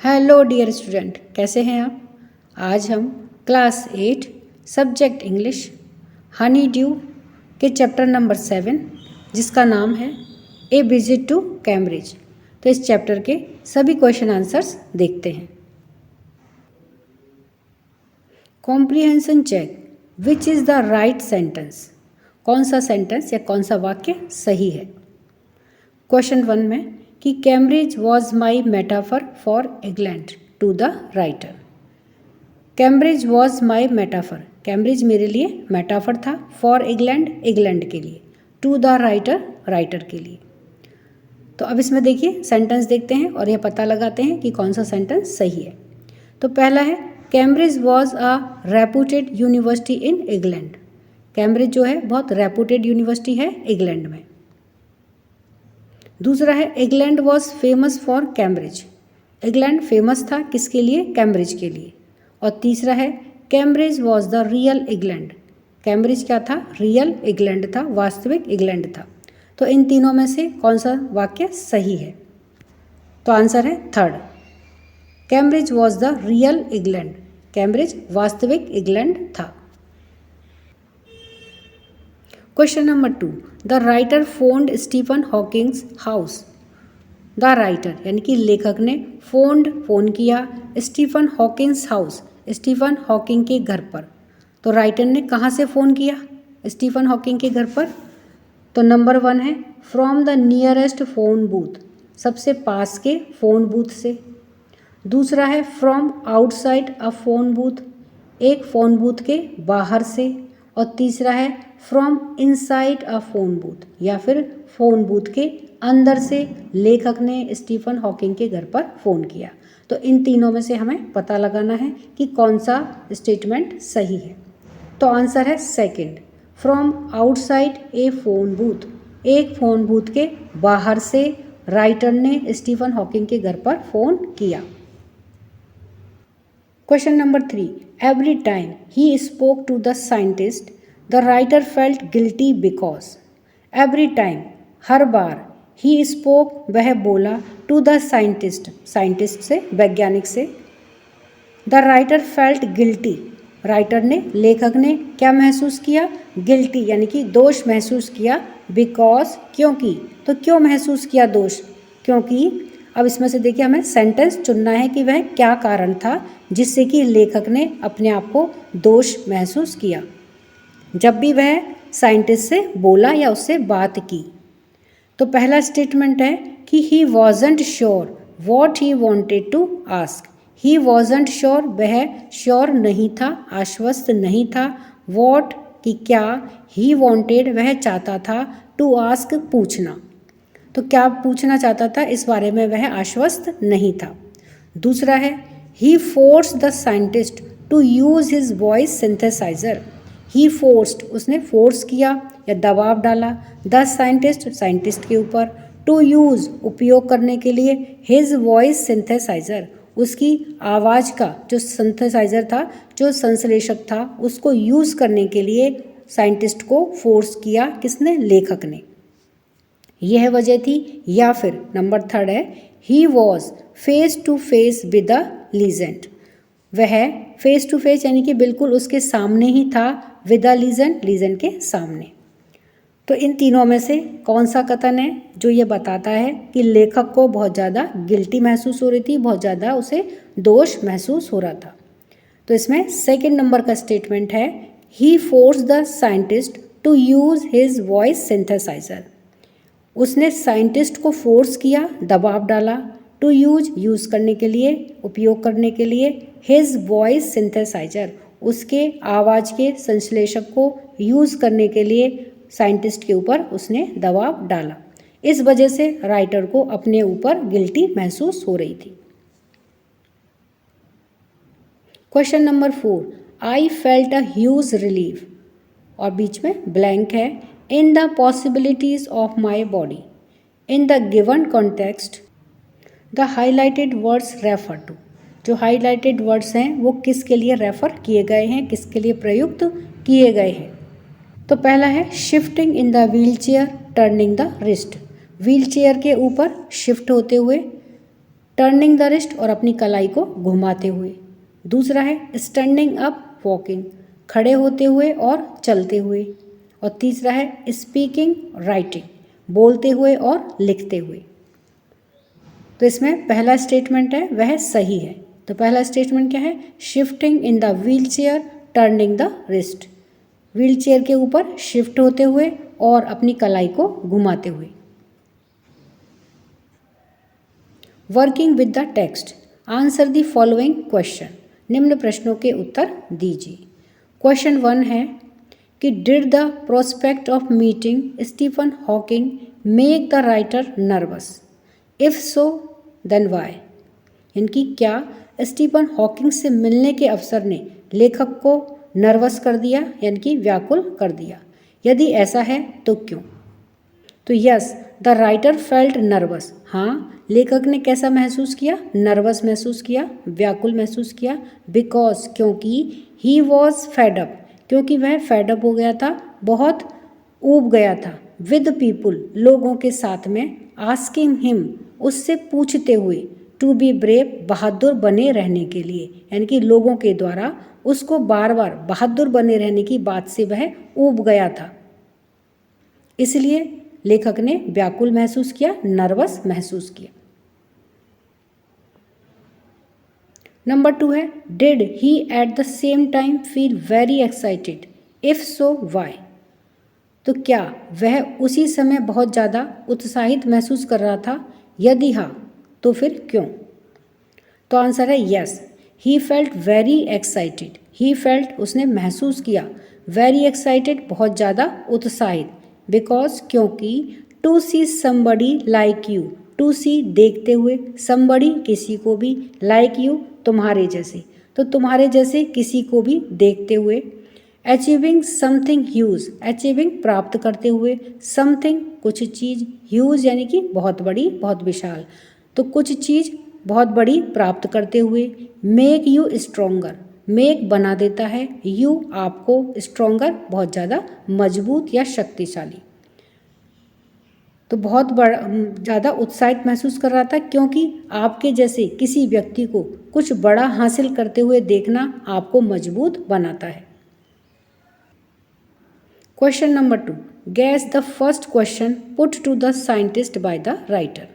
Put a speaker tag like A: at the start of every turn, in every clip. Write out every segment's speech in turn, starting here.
A: Hello dear student, कैसे हैं आप। आज हम class 8 subject English Honey due के चैप्टर नंबर 7 जिसका नाम है ए विजिट टू कैम्ब्रिज। तो इस चैप्टर के सभी क्वेश्चन आंसर्स देखते हैं। Comprehension check, which is the right sentence. कौन सा सेंटेंस या कौन सा वाक्य सही है। क्वेश्चन 1 में कि Cambridge was my metaphor for England to the writer. Cambridge was my metaphor, Cambridge मेरे लिए मेटाफर था, फॉर इंग्लैंड, इंग्लैंड के लिए, टू द राइटर, राइटर के लिए। तो अब इसमें देखिए सेंटेंस देखते हैं और यह पता लगाते हैं कि कौन सा सेंटेंस सही है। तो पहला है Cambridge was a reputed university in England. Cambridge जो है बहुत रेपुटेड यूनिवर्सिटी है इंग्लैंड में। दूसरा है England was famous for Cambridge, England famous था किसके लिए, कैम्ब्रिज के लिए। और तीसरा है Cambridge was the real England, Cambridge क्या था, रियल इंग्लैंड था, वास्तविक इंग्लैंड था। तो इन तीनों में से कौन सा वाक्य सही है। तो आंसर है third, Cambridge was the real England, Cambridge वास्तविक इंग्लैंड था। Question number 2, the writer phoned Stephen Hawking's house. The writer यानी कि लेखक ने फोन किया Stephen Hawking's house, Stephen Hawking के घर पर। तो राइटर ने कहाँ से फ़ोन किया स्टीफन हॉकिंग के घर पर। तो नंबर 1 है from the nearest phone booth, सबसे पास के फ़ोन बूथ से। दूसरा है from outside a phone booth, एक फ़ोन बूथ के बाहर से। और तीसरा है from inside a phone booth, या फिर फ़ोन बूथ के अंदर से लेखक ने स्टीफन हॉकिंग के घर पर फ़ोन किया। तो इन तीनों में से हमें पता लगाना है कि कौन सा स्टेटमेंट सही है। तो आंसर है second, from outside A phone booth, एक फ़ोन बूथ के बाहर से राइटर ने स्टीफन हॉकिंग के घर पर फ़ोन किया। Question number 3, every time he spoke to the scientist the writer felt guilty because. Every time, हर बार, ही स्पोक, वह बोला, टू द साइंटिस्ट, साइंटिस्ट से, वैज्ञानिक से। The writer felt guilty, writer ने, लेखक ने क्या महसूस किया, गिल्टी यानी कि दोष महसूस किया, बिकॉज, क्योंकि। तो क्यों महसूस किया दोष, क्योंकि। अब इसमें से देखिए हमें सेंटेंस चुनना है कि वह क्या कारण था जिससे कि लेखक ने अपने आप को दोष महसूस किया जब भी वह साइंटिस्ट से बोला या उससे बात की। तो पहला स्टेटमेंट है कि he wasn't sure what he wanted to ask. He wasn't sure, वह श्योर नहीं था, आश्वस्त नहीं था, वॉट कि क्या, ही वॉन्टेड वह चाहता था, टू आस्क पूछना। तो क्या पूछना चाहता था इस बारे में वह आश्वस्त नहीं था। दूसरा है he force the scientist to use his voice synthesiser. He forced, उसने फोर्स किया या दबाव डाला, द साइंटिस्ट, साइंटिस्ट के ऊपर, टू यूज़, उपयोग करने के लिए, हिज वॉइस सिंथेसाइजर, उसकी आवाज़ का जो सिंथेसाइजर था, जो संश्लेषक था, उसको यूज़ करने के लिए साइंटिस्ट को फोर्स किया किसने, लेखक ने। यह वजह थी। या फिर नंबर 3 है he was face to face with the legend, वह फेस टू फेस यानी कि बिल्कुल उसके सामने ही था, विद द लीजेंड, लीजेंड के सामने। तो इन तीनों में से कौन सा कथन है जो ये बताता है कि लेखक को बहुत ज़्यादा गिल्टी महसूस हो रही थी, बहुत ज़्यादा उसे दोष महसूस हो रहा था। तो इसमें सेकंड नंबर का स्टेटमेंट है he force the scientist to use his voice synthesiser, उसने साइंटिस्ट को फोर्स किया, दबाव डाला, टू यूज़ करने के लिए, उपयोग करने के लिए, हिज वॉइस सिंथेसाइजर, उसके आवाज़ के संश्लेषक को यूज़ करने के लिए साइंटिस्ट के ऊपर उसने दबाव डाला। इस वजह से राइटर को अपने ऊपर गिल्टी महसूस हो रही थी। Question number 4, I felt a huge relief, और बीच में ब्लैंक है, in the possibilities of my body in the given context the highlighted words refer to. जो हाईलाइटेड वर्ड्स हैं वो किसके लिए रेफर किए गए हैं, किसके लिए प्रयुक्त किए गए हैं। तो पहला है shifting in the wheel chair, turning the wrist, wheel chair के ऊपर शिफ्ट होते हुए, टर्निंग द रिस्ट और अपनी कलाई को घुमाते हुए। दूसरा है स्टैंडिंग अप वॉकिंग, खड़े होते हुए और चलते हुए। और तीसरा है स्पीकिंग राइटिंग, बोलते हुए और लिखते हुए। तो इसमें पहला स्टेटमेंट है वह सही है। तो पहला स्टेटमेंट क्या है? Shifting in the wheel chair, turning the wrist, wheel chair के ऊपर शिफ्ट होते हुए और अपनी कलाई को घुमाते हुए। Working with the text, answer the following question, निम्न प्रश्नों के उत्तर दीजिए। क्वेश्चन 1 है कि did the prospect of meeting Stephen Hawking make the writer nervous, if so then why. इनकी क्या स्टीफन हॉकिंग से मिलने के अवसर ने लेखक को नर्वस कर दिया, यानी कि व्याकुल कर दिया? यदि ऐसा है तो क्यों? तो yes, the writer felt nervous, हाँ लेखक ने कैसा महसूस किया? नर्वस महसूस किया, व्याकुल महसूस किया। बिकॉज, क्योंकि, ही वॉज फेडअप, क्योंकि वह फेडअप हो गया था, बहुत ऊब गया था। विद पीपुल, लोगों के साथ में। आस्किंग हिम, उससे पूछते हुए। टू बी ब्रेव, बहादुर बने रहने के लिए, यानी कि लोगों के द्वारा उसको बार बार बहादुर बने रहने की बात से वह ऊब गया था, इसलिए लेखक ने व्याकुल महसूस किया, नर्वस महसूस किया। नंबर 2 है did he at the same time feel very excited, if so why. तो क्या वह उसी समय बहुत ज़्यादा उत्साहित महसूस कर रहा था? यदि हाँ तो फिर क्यों? तो आंसर है yes, he felt very excited, he felt उसने महसूस किया, वेरी एक्साइटेड बहुत ज़्यादा उत्साहित। बिकॉज, क्योंकि, to see somebody like you, to see देखते हुए, समबडी किसी को भी, लाइक यू तुम्हारे जैसे, तो तुम्हारे जैसे किसी को भी देखते हुए। अचीविंग समथिंग ह्यूज, अचीविंग प्राप्त करते हुए, समथिंग कुछ चीज़, ह्यूज यानी कि बहुत बड़ी, बहुत विशाल, तो कुछ चीज़ बहुत बड़ी प्राप्त करते हुए। मेक यू स्ट्रोंगर, मेक बना देता है, यू आपको, स्ट्रोंगर बहुत ज़्यादा मजबूत या शक्तिशाली। तो बहुत बड़ा ज़्यादा उत्साहित महसूस कर रहा था, क्योंकि आपके जैसे किसी व्यक्ति को कुछ बड़ा हासिल करते हुए देखना आपको मजबूत बनाता है। Question number 2, guess the first question put to the scientist by the writer.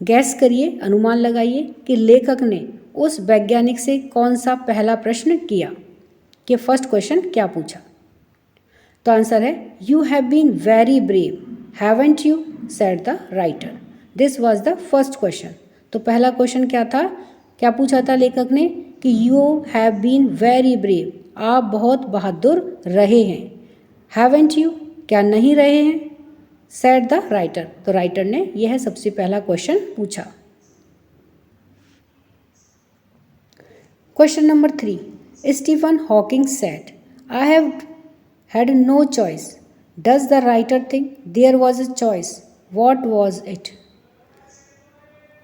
A: Guess करिए, अनुमान लगाइए कि लेखक ने उस वैज्ञानिक से कौन सा पहला प्रश्न किया, कि फर्स्ट क्वेश्चन क्या पूछा। तो आंसर है you have been very brave, haven't you, said the writer. This was the first question. तो पहला क्वेश्चन क्या था, क्या पूछा था लेखक ने कि you have been very brave, आप बहुत बहादुर रहे हैं। हैवंट यू, क्या नहीं रहे हैं? सेड द राइटर, तो राइटर ने यह सबसे पहला क्वेश्चन पूछा। Question number 3, Stephen Hawking said I have had no choice. Does the writer think there was a choice? What was it?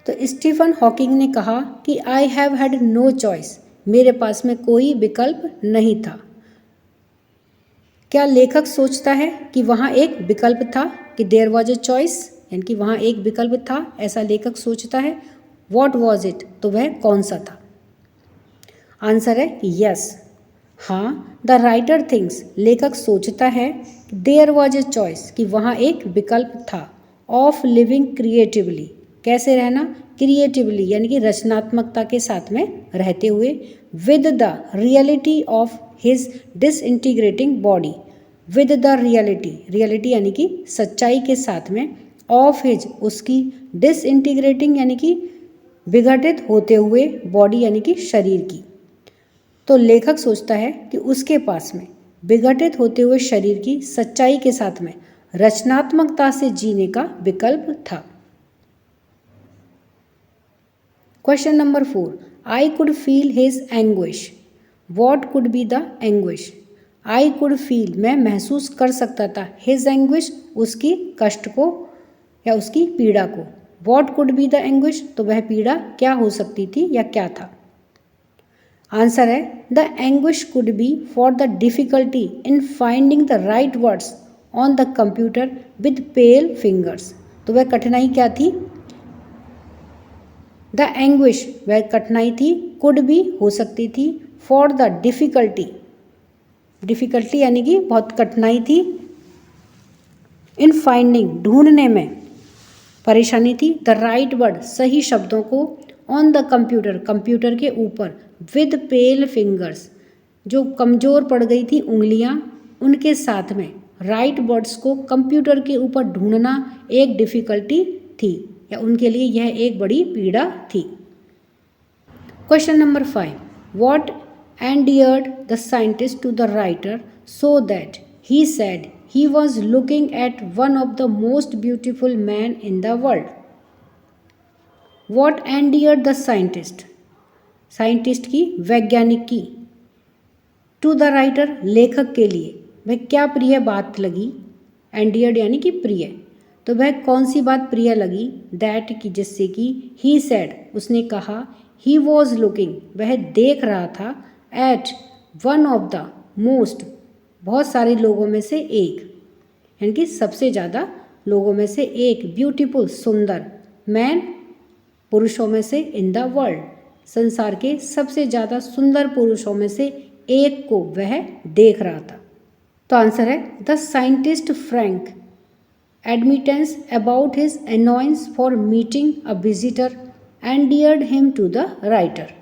A: तो स्टीफन हॉकिंग ने कहा कि I have had no choice, मेरे पास में कोई विकल्प नहीं था। क्या लेखक सोचता है कि वहाँ एक विकल्प था, कि देयर वॉज ए चॉइस, यानी कि वहाँ एक विकल्प था, ऐसा लेखक सोचता है। वॉट वॉज इट, तो वह कौन सा था? आंसर है यस, हाँ, द राइटर थिंक्स, लेखक सोचता है, देयर वॉज ए चॉइस, कि वहाँ एक विकल्प था, ऑफ लिविंग क्रिएटिवली, कैसे रहना, क्रिएटिवली यानी कि रचनात्मकता के साथ में रहते हुए, with the reality of his disintegrating body, with the reality, reality यानी कि सच्चाई के साथ में, ऑफ हिज उसकी, डिसइंटीग्रेटिंग यानी कि विघटित होते हुए, बॉडी यानी कि शरीर की। तो लेखक सोचता है कि उसके पास में विघटित होते हुए शरीर की सच्चाई के साथ में रचनात्मकता से जीने का विकल्प था। Question number 4, I could feel his anguish, what could be the anguish. I could feel, मैं महसूस कर सकता था, हिज एंग्विश, उसकी कष्ट को या उसकी पीड़ा को। What could be the anguish, तो वह पीड़ा क्या हो सकती थी या क्या था? आंसर है the anguish could be for the difficulty in finding the right words on the computer with pale fingers. तो वह कठिनाई क्या थी? द एंग्विश वह कठिनाई थी, कुड भी हो सकती थी, फॉर द डिफ़िकल्टी डिफ़िकल्टी यानी कि बहुत कठिनाई थी, इन फाइंडिंग ढूंढने में परेशानी थी, द राइट वर्ड सही शब्दों को, ऑन द कंप्यूटर कंप्यूटर के ऊपर, विद पेल फिंगर्स जो कमज़ोर पड़ गई थी उंगलियां उनके साथ में, राइट वर्ड्स को कंप्यूटर के ऊपर ढूंढना एक डिफ़िकल्टी थी या उनके लिए यह एक बड़ी पीड़ा थी। Question number 5, what endeared the scientist to the writer so that he said he was looking at one of the most beautiful men in the world. What endeared the scientist? Scientist की, वैज्ञानिक की, to the writer लेखक के लिए वह क्या प्रिय बात लगी? एंडियर्ड यानी कि प्रिय, तो वह कौन सी बात प्रिय लगी? दैट की जिससे कि ही सेड उसने कहा, ही वॉज लुकिंग वह देख रहा था, at one of the most बहुत सारे लोगों में से एक, यानी कि सबसे ज़्यादा लोगों में से एक, ब्यूटीफुल सुंदर, मैन पुरुषों में से, इन द वर्ल्ड संसार के सबसे ज़्यादा सुंदर पुरुषों में से एक को वह देख रहा था। तो आंसर है the scientist frank admittance about his annoyance for meeting a visitor endeared him to the writer.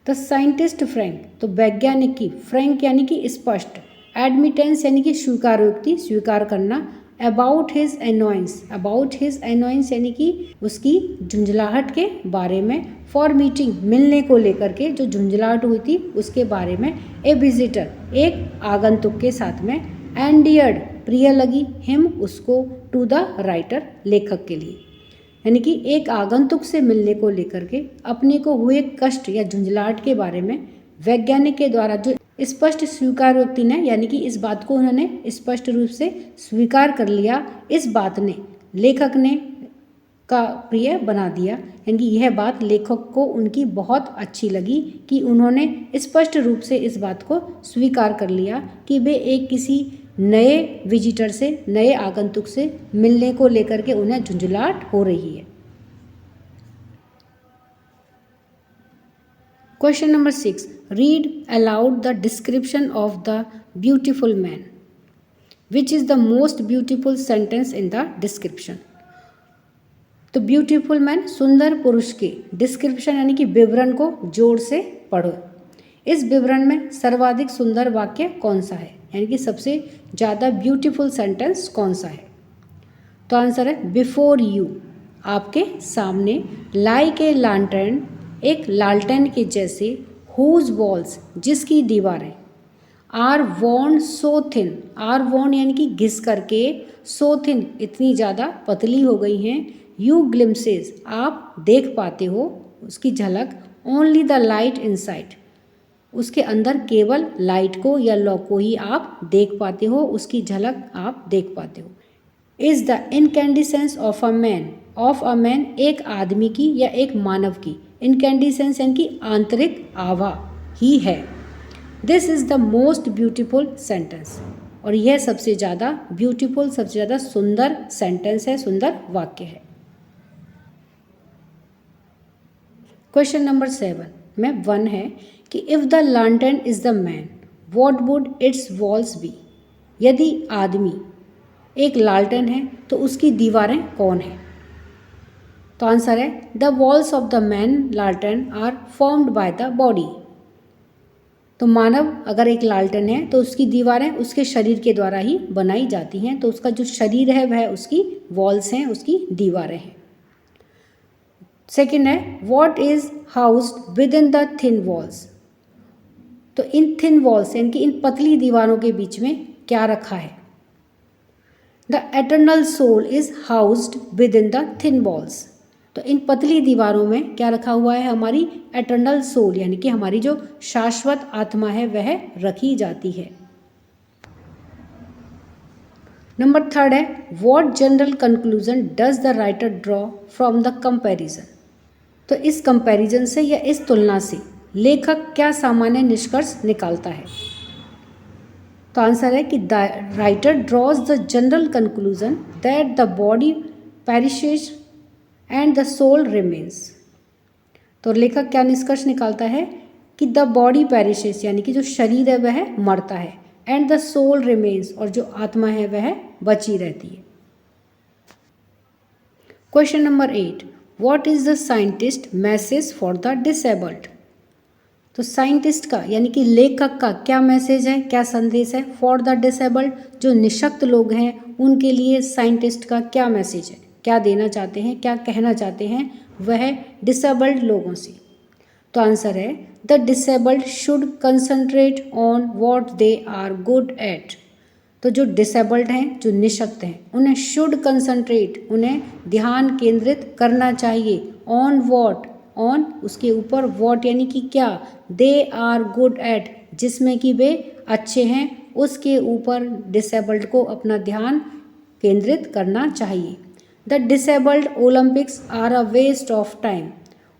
A: The scientist frank तो वैज्ञानिक की, फ्रैंक यानी कि स्पष्ट, एडमिटेंस यानी कि स्वीकारोक्ति स्वीकार करना, अबाउट हिज अनोयंस यानी कि उसकी झुंझलाहट के बारे में, फॉर मीटिंग मिलने को लेकर के जो झुंझलाहट हुई थी उसके बारे में, ए विजिटर एक आगंतुक के साथ में, एंडियर्ड प्रिय लगी, हिम उसको, टू द राइटर लेखक के लिए, यानी कि एक आगंतुक से मिलने को लेकर के अपने को हुए कष्ट या झुंझलाहट के बारे में वैज्ञानिक के द्वारा जो स्पष्ट स्वीकारोक्ति ने, यानी कि इस बात को उन्होंने स्पष्ट रूप से स्वीकार कर लिया, इस बात ने लेखक ने का प्रिय बना दिया, यानी कि यह बात लेखक को उनकी बहुत अच्छी लगी कि उन्होंने स्पष्ट रूप से इस बात को स्वीकार कर लिया कि वे एक किसी नए विजिटर से, नए आगंतुक से मिलने को लेकर के उन्हें झुंझलाहट हो रही है। Question number 6, read aloud the description of the beautiful man, which is the most beautiful sentence in the description. तो ब्यूटीफुल मैन सुंदर पुरुष के डिस्क्रिप्शन यानी कि विवरण को जोर से पढ़ो। इस विवरण में सर्वाधिक सुंदर वाक्य कौन सा है, यानी कि सबसे ज़्यादा ब्यूटीफुल सेंटेंस कौन सा है? तो आंसर है बिफोर यू, आपके सामने, लाइक ए लैंटर्न एक लालटेन के जैसे, हुज वॉल्स जिसकी दीवारें, are worn so thin, are worn यानी कि घिस करके, सो थिन इतनी ज़्यादा पतली हो गई हैं, यू ग्लिम्सेस आप देख पाते हो उसकी झलक, ओनली द लाइट इनसाइड उसके अंदर केवल लाइट को या लौ को ही आप देख पाते हो, उसकी झलक आप देख पाते हो। Is the incandescence of a man एक आदमी की या एक मानव की, इनकैंडिसेंस यानी कि आंतरिक आभा ही है। This is the most beautiful sentence, और यह सबसे ज़्यादा ब्यूटीफुल, सबसे ज़्यादा सुंदर सेंटेंस है, सुंदर वाक्य है। क्वेश्चन नंबर 7 में 1 है कि if the lantern is the man what would its walls be, यदि आदमी एक लालटेन है तो उसकी दीवारें कौन हैं? तो आंसर है the walls of the man लालटेन are formed by the body. तो मानव अगर एक लालटेन है तो उसकी दीवारें उसके शरीर के द्वारा ही बनाई जाती हैं, तो उसका जो शरीर है वह उसकी वॉल्स हैं, उसकी दीवारें हैं। सेकेंड है what is housed within the thin walls, तो इन थिन वॉल्स यानी कि इन पतली दीवारों के बीच में क्या रखा है? The eternal soul is housed within the thin walls, तो इन पतली दीवारों में क्या रखा हुआ है? हमारी एटर्नल सोल यानी कि हमारी जो शाश्वत आत्मा है वह रखी जाती है। नंबर 3 है what general conclusion does the writer draw from the comparison, तो इस कंपैरिजन से या इस तुलना से लेखक क्या सामान्य निष्कर्ष निकालता है? तो आंसर है कि the writer draws the general conclusion that the body perishes and the soul remains. तो लेखक क्या निष्कर्ष निकालता है कि द बॉडी पेरिशेस, यानी कि जो शरीर है वह मरता है, एंड द सोल रिमेन्स, और जो आत्मा है वह बची रहती है। Question number 8, what is the scientist message for the disabled. तो साइंटिस्ट का यानी कि लेखक का क्या मैसेज है, क्या संदेश है फॉर द डिसेबल्ड, जो निशक्त लोग हैं उनके लिए साइंटिस्ट का क्या मैसेज है, क्या देना चाहते हैं, क्या कहना चाहते हैं वह डिसेबल्ड लोगों से। तो आंसर है the disabled should concentrate on what they are good at. तो जो डिसेबल्ड हैं, जो निशक्त हैं, उन्हें शुड कंसंट्रेट, उन्हें ध्यान केंद्रित करना चाहिए ऑन व्हाट, ऑन उसके ऊपर, व्हाट यानी कि क्या, दे आर गुड एट जिसमें कि वे अच्छे हैं, उसके ऊपर डिसेबल्ड को अपना ध्यान केंद्रित करना चाहिए। The disabled Olympics are a waste of time.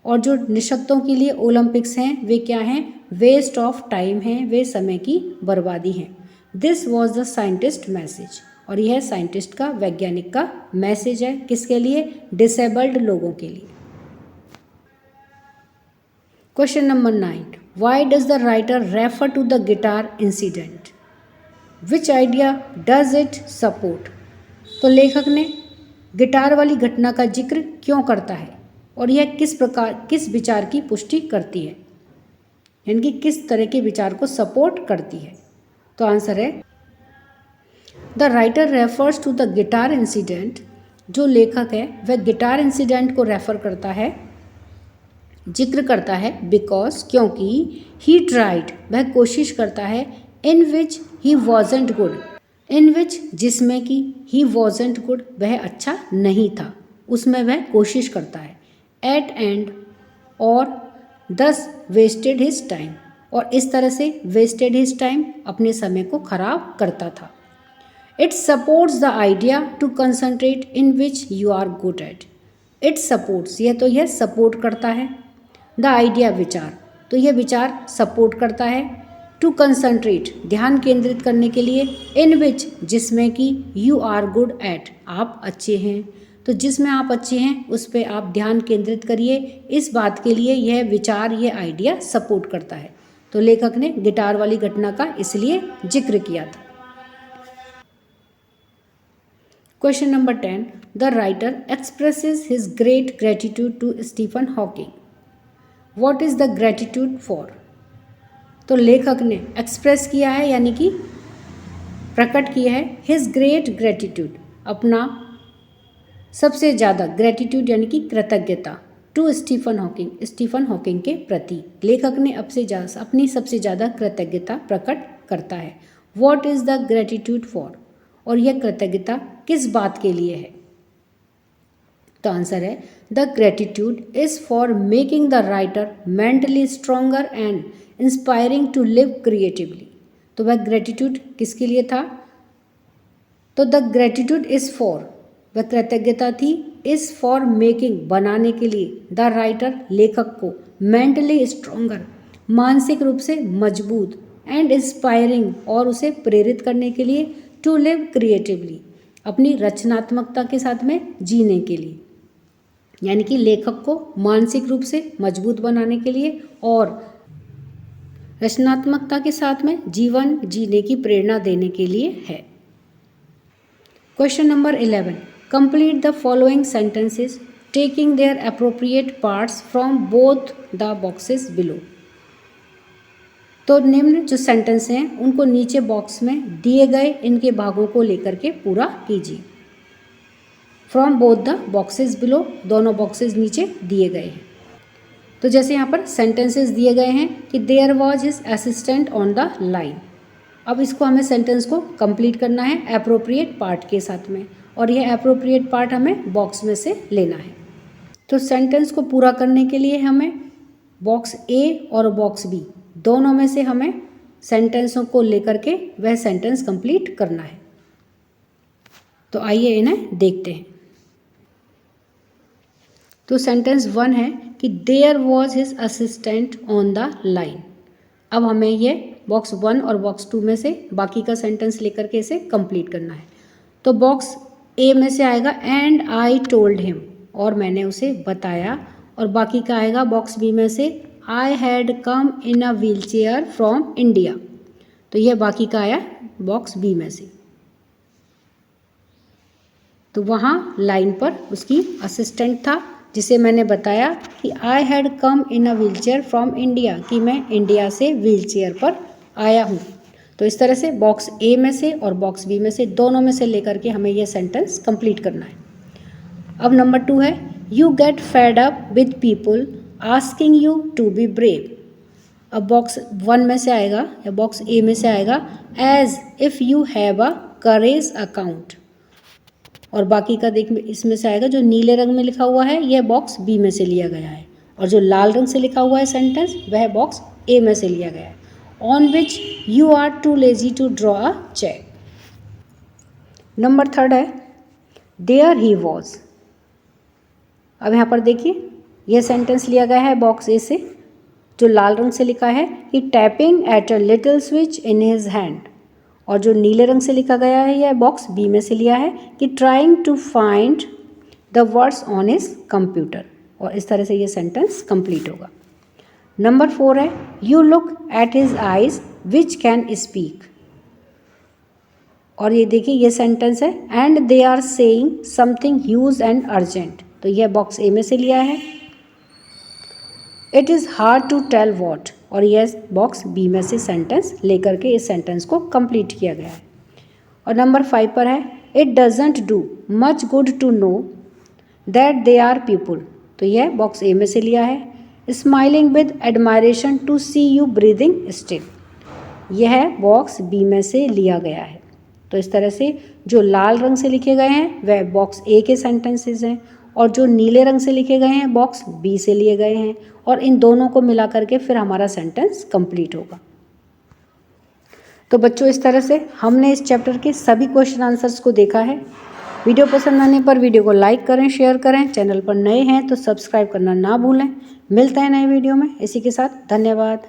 A: और जो निशक्तों के लिए ओलंपिक्स हैं वे क्या हैं, वेस्ट ऑफ टाइम हैं, वे समय की बर्बादी हैं। This was the scientist message. और यह साइंटिस्ट का, वैज्ञानिक का मैसेज है, किसके लिए, डिसेबल्ड लोगों के लिए। Question number 9, why does the writer refer to the guitar incident, which idea does it support. तो लेखक ने गिटार वाली घटना का जिक्र क्यों करता है और यह किस विचार की पुष्टि करती है, यानी कि किस तरह के विचार को सपोर्ट करती है। तो आंसर है the writer refers to the guitar incident. जो लेखक है वह गिटार इंसिडेंट को रेफर करता है, जिक्र करता है, बिकॉज क्योंकि ही ट्राइड, वह कोशिश करता है, इन विच ही वॉजेंट गुड, इन विच जिसमें कि ही वॉजेंट गुड वह अच्छा नहीं था, उसमें वह कोशिश करता है, एट एंड और दस वेस्टेड हिज टाइम, और इस तरह से वेस्टेड हिज टाइम, अपने समय को खराब करता था। It supports the idea to concentrate in which you are good at. It supports, यह सपोर्ट करता है, द आइडिया विचार, तो यह विचार सपोर्ट करता है, टू कंसंट्रेट ध्यान केंद्रित करने के लिए, इन विच जिसमें कि यू आर गुड एट आप अच्छे हैं, तो जिसमें आप अच्छे हैं उस पर आप ध्यान केंद्रित करिए, इस बात के लिए यह विचार, यह आइडिया सपोर्ट करता है। तो लेखक ने गिटार वाली घटना का इसलिए जिक्र किया था। Question number 10, the writer expresses his great gratitude to Stephen Hawking. What is the gratitude for. तो लेखक ने एक्सप्रेस किया है, यानी कि प्रकट किया है, हिज ग्रेट ग्रेटिट्यूड, अपना सबसे ज़्यादा, ग्रेटिट्यूड यानी कि कृतज्ञता, to Stephen Hawking, Stephen Hawking के प्रति लेखक ने अपनी सबसे ज़्यादा कृतज्ञता प्रकट करता है। What is the gratitude for, और यह कृतज्ञता किस बात के लिए है। तो आंसर है the gratitude is for making the writer mentally stronger and inspiring to live creatively. तो वह ग्रेटिट्यूड किसके लिए था, तो द ग्रेटिट्यूड इज़ फॉर, वह कृतज्ञता थी, इज़ फॉर मेकिंग बनाने के लिए, द राइटर लेखक को, मेंटली स्ट्रोंगर मानसिक रूप से मजबूत, एंड इंस्पायरिंग और उसे प्रेरित करने के लिए, टू लिव क्रिएटिवली अपनी रचनात्मकता के साथ में जीने के लिए, यानी कि लेखक को मानसिक रूप से मजबूत बनाने के लिए और रचनात्मकता के साथ में जीवन जीने की प्रेरणा देने के लिए है। Question number 11, complete the following sentences taking their appropriate parts from both the boxes below. तो निम्न जो सेंटेंस हैं उनको नीचे बॉक्स में दिए गए इनके भागों को लेकर के पूरा कीजिए। From both the boxes below, दोनों बॉक्सेस नीचे दिए गए हैं। तो जैसे यहाँ पर सेंटेंसेस दिए गए हैं कि there was his assistant on the line. अब इसको हमें सेंटेंस को कंप्लीट करना है अप्रोप्रिएट पार्ट के साथ में, और यह अप्रोप्रिएट पार्ट हमें बॉक्स में से लेना है। तो सेंटेंस को पूरा करने के लिए हमें बॉक्स ए और बॉक्स बी दोनों में से हमें सेंटेंसों को लेकर के वह सेंटेंस कंप्लीट करना है। तो आइए इन्हें देखते हैं। तो सेंटेंस 1 है कि there was his assistant on the line. अब हमें ये बॉक्स 1 और बॉक्स 2 में से बाकी का सेंटेंस लेकर के इसे कंप्लीट करना है। तो बॉक्स ए में से आएगा एंड आई टोल्ड हिम, और मैंने उसे बताया। और बाकी का आएगा बॉक्स बी में से I had come in a wheel chair from India. तो यह बाकी का आया बॉक्स बी में से। तो वहाँ लाइन पर उसकी असिस्टेंट था जिसे मैंने बताया कि I had come in a wheel chair from India, कि मैं इंडिया से व्हील चेयर पर आया हूँ। तो इस तरह से बॉक्स ए में से और बॉक्स बी में से दोनों में से लेकर के हमें यह सेंटेंस कंप्लीट करना है। अब नंबर 2 है you get fed up with people asking you to be brave. अब बॉक्स 1 में से आएगा या बॉक्स ए में से आएगा as if you have a courage account. और बाकी का देख इसमें से आएगा जो नीले रंग में लिखा हुआ है यह बॉक्स बी में से लिया गया है, और जो लाल रंग से लिखा हुआ है सेंटेंस वह बॉक्स ए में से लिया गया है। On which you are too lazy to draw a cheque. Number 3 है देयर ही वॉज। अब यहाँ पर देखिए यह सेंटेंस लिया गया है बॉक्स ए से, जो लाल रंग से लिखा है कि tapping at a little switch in his hand. और जो नीले रंग से लिखा गया है यह बॉक्स बी में से लिया है कि trying to find the words on his computer. और इस तरह से ये सेंटेंस कंप्लीट होगा। नंबर 4 है you look at his eyes which can speak. और ये देखिए ये सेंटेंस है and they are saying something huge and urgent. तो यह बॉक्स ए में से लिया है। It is hard to tell what. और यह बॉक्स बी में से सेंटेंस लेकर के इस सेंटेंस को कंप्लीट किया गया है। और नंबर 5 पर है it doesn't do much good to know that they are people. तो यह बॉक्स ए में से लिया है। Smiling with admiration to see you breathing still. यह बॉक्स बी में से लिया गया है। तो इस तरह से जो लाल रंग से लिखे गए हैं वह बॉक्स ए के सेंटेंसेस हैं, और जो नीले रंग से लिखे गए हैं बॉक्स बी से लिए गए हैं, और इन दोनों को मिला करके फिर हमारा सेंटेंस कंप्लीट होगा। तो बच्चों इस तरह से हमने इस चैप्टर के सभी क्वेश्चन आंसर्स को देखा है। वीडियो पसंद आने पर वीडियो को लाइक करें, शेयर करें। चैनल पर नए हैं तो सब्सक्राइब करना ना भूलें। मिलते हैं नए वीडियो में। इसी के साथ धन्यवाद।